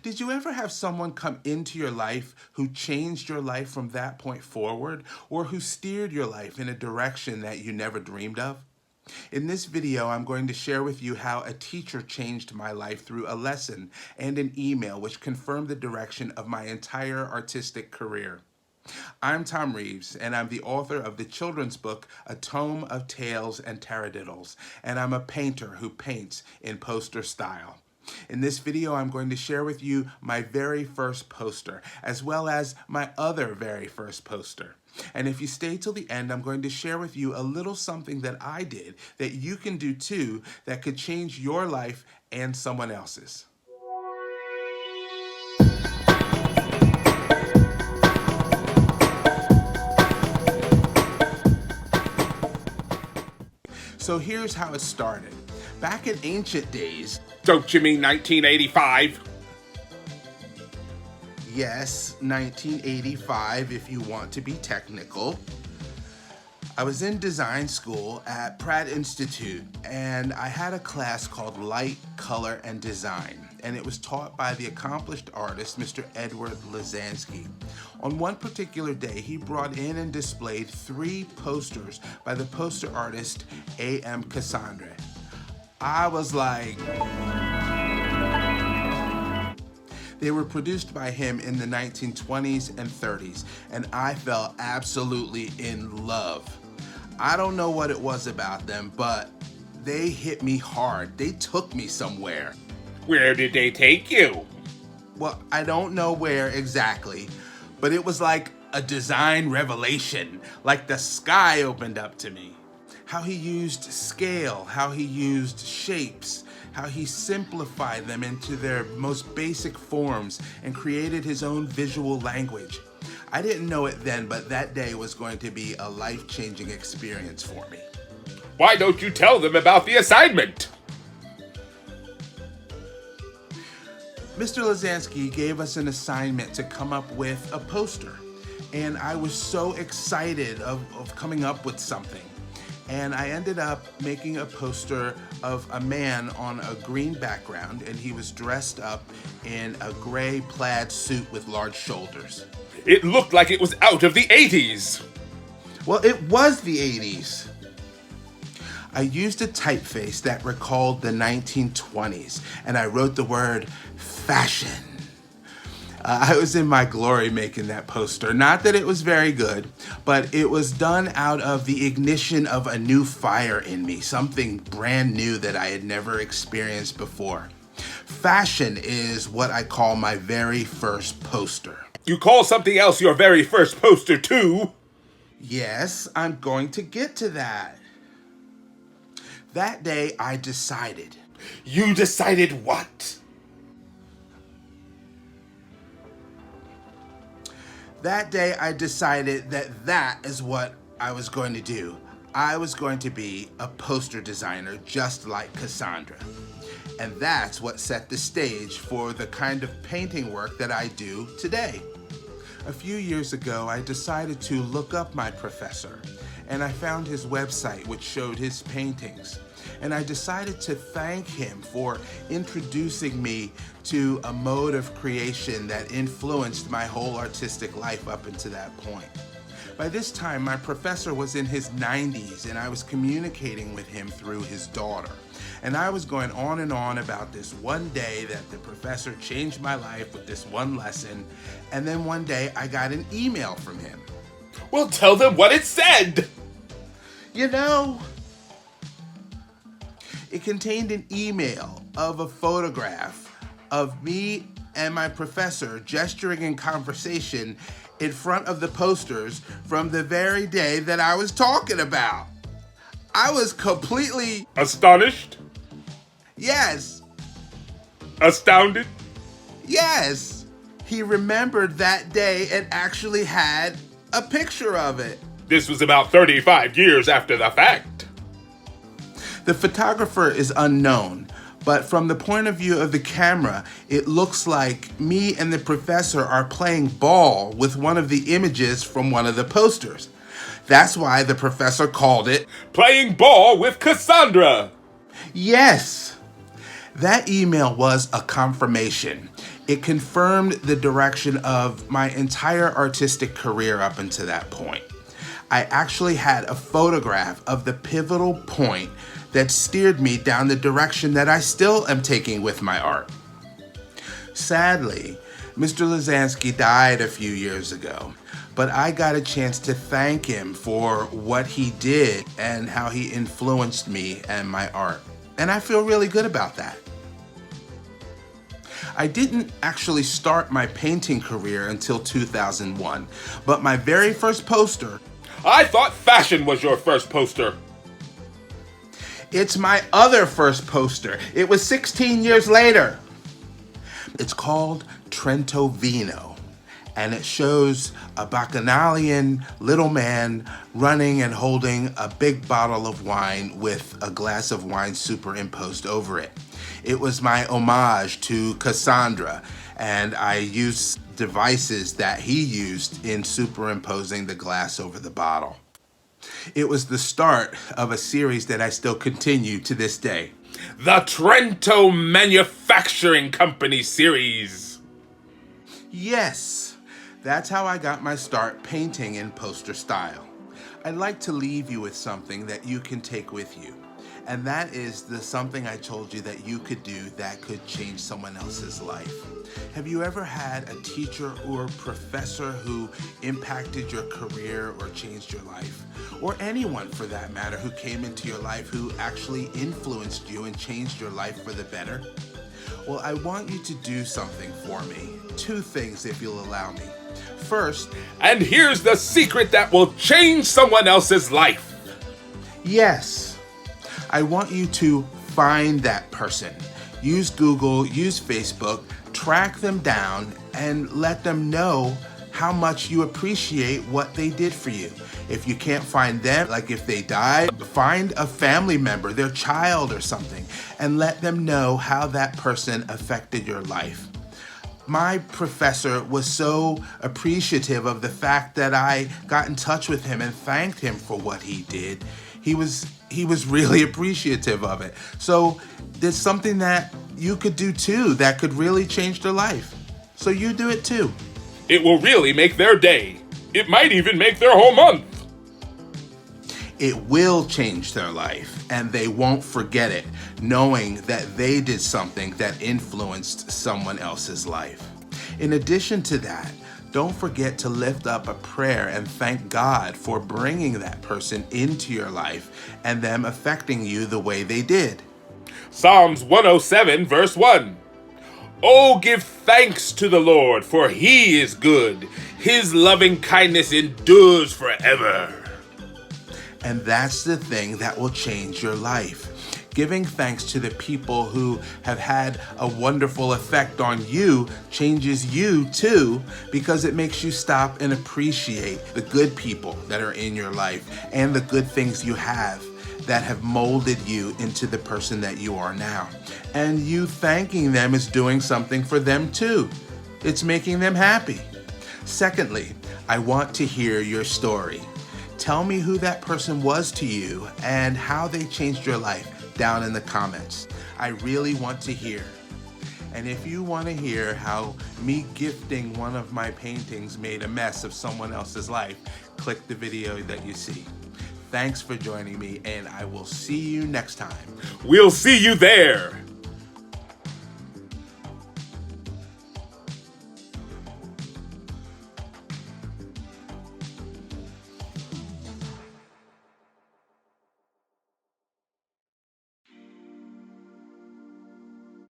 Did you ever have someone come into your life who changed your life from that point forward, or who steered your life in a direction that you never dreamed of? In this video, I'm going to share with you how a teacher changed my life through a lesson and an email which confirmed the direction of my entire artistic career. I'm Thom Reaves, and I'm the author of the children's book, A Tome of Tales and Taradiddles, and I'm a painter who paints in poster style. In this video, I'm going to share with you my very first poster, as well as my other very first poster. And if you stay till the end, I'm going to share with you a little something that I did that you can do too that could change your life and someone else's. So here's how it started. Back in ancient days... Don't you mean 1985? Yes, 1985 if you want to be technical. I was in design school at Pratt Institute, and I had a class called Light, Color, and Design, and it was taught by the accomplished artist, Mr. Edward Lazansky. On one particular day, he brought in and displayed 3 posters by the poster artist A.M. Cassandre. I was like... They were produced by him in the 1920s and 30s, and I fell absolutely in love. I don't know what it was about them, but they hit me hard. They took me somewhere. Where did they take you? Well, I don't know where exactly, but it was like a design revelation, like the sky opened up to me. How he used scale, how he used shapes, how he simplified them into their most basic forms and created his own visual language. I didn't know it then, but that day was going to be a life-changing experience for me. Why don't you tell them about the assignment? Mr. Lazansky gave us an assignment to come up with a poster, and I was so excited of coming up with something. And I ended up making a poster of a man on a green background, and he was dressed up in a gray plaid suit with large shoulders. It looked like it was out of the 80s. Well, it was the 80s. I used a typeface that recalled the 1920s, and I wrote the word fashion. I was in my glory making that poster. Not that it was very good, but it was done out of the ignition of a new fire in me, something brand new that I had never experienced before. Fashion is what I call my very first poster. You call something else your very first poster too? Yes, I'm going to get to that. That day I decided. You decided what? That day I decided that is what I was going to do. I was going to be a poster designer just like Cassandra. And that's what set the stage for the kind of painting work that I do today. A few years ago, I decided to look up my professor, and I found his website which showed his paintings. And I decided to thank him for introducing me to a mode of creation that influenced my whole artistic life up until that point. By this time, my professor was in his 90s, and I was communicating with him through his daughter. And I was going on and on about this one day that the professor changed my life with this one lesson, and then one day I got an email from him. Well, tell them what it said! You know, it contained an email of a photograph of me and my professor gesturing in conversation in front of the posters from the very day that I was talking about. I was completely... Astonished? Yes. Astounded? Yes. He remembered that day and actually had a picture of it. This was about 35 years after the fact. The photographer is unknown, but from the point of view of the camera, it looks like me and the professor are playing ball with one of the images from one of the posters. That's why the professor called it Playing Ball with Cassandra. Yes. That email was a confirmation. It confirmed the direction of my entire artistic career up until that point. I actually had a photograph of the pivotal point that steered me down the direction that I still am taking with my art. Sadly, Mr. Lazansky died a few years ago, but I got a chance to thank him for what he did and how he influenced me and my art. And I feel really good about that. I didn't actually start my painting career until 2001, but my very first poster... I thought fashion was your first poster. It's my other first poster. It was 16 years later. It's called Trento Vino, and it shows a bacchanalian little man running and holding a big bottle of wine with a glass of wine superimposed over it. It was my homage to Cassandre, and I used devices that he used in superimposing the glass over the bottle. It was the start of a series that I still continue to this day. The Trento Manufacturing Company series. Yes, that's how I got my start painting in poster style. I'd like to leave you with something that you can take with you. And that is the something I told you that you could do that could change someone else's life. Have you ever had a teacher or professor who impacted your career or changed your life? Or anyone, for that matter, who came into your life who actually influenced you and changed your life for the better? Well, I want you to do something for me. 2 things, if you'll allow me. First, and here's the secret that will change someone else's life. Yes. I want you to find that person. Use Google, use Facebook, track them down, and let them know how much you appreciate what they did for you. If you can't find them, like if they died, find a family member, their child or something, and let them know how that person affected your life. My professor was so appreciative of the fact that I got in touch with him and thanked him for what he did. He was really appreciative of it. So there's something that you could do too that could really change their life. So you do it too. It will really make their day. It might even make their whole month. It will change their life, and they won't forget it, knowing that they did something that influenced someone else's life. In addition to that, don't forget to lift up a prayer and thank God for bringing that person into your life and them affecting you the way they did. Psalms 107, verse 1. Oh, give thanks to the Lord, for he is good. His loving kindness endures forever. And that's the thing that will change your life. Giving thanks to the people who have had a wonderful effect on you changes you too, because it makes you stop and appreciate the good people that are in your life and the good things you have that have molded you into the person that you are now. And you thanking them is doing something for them too. It's making them happy. Secondly, I want to hear your story. Tell me who that person was to you and how they changed your life down in the comments. I really want to hear. And if you want to hear how me gifting one of my paintings made a mess of someone else's life, click the video that you see. Thanks for joining me, and I will see you next time. We'll see you there.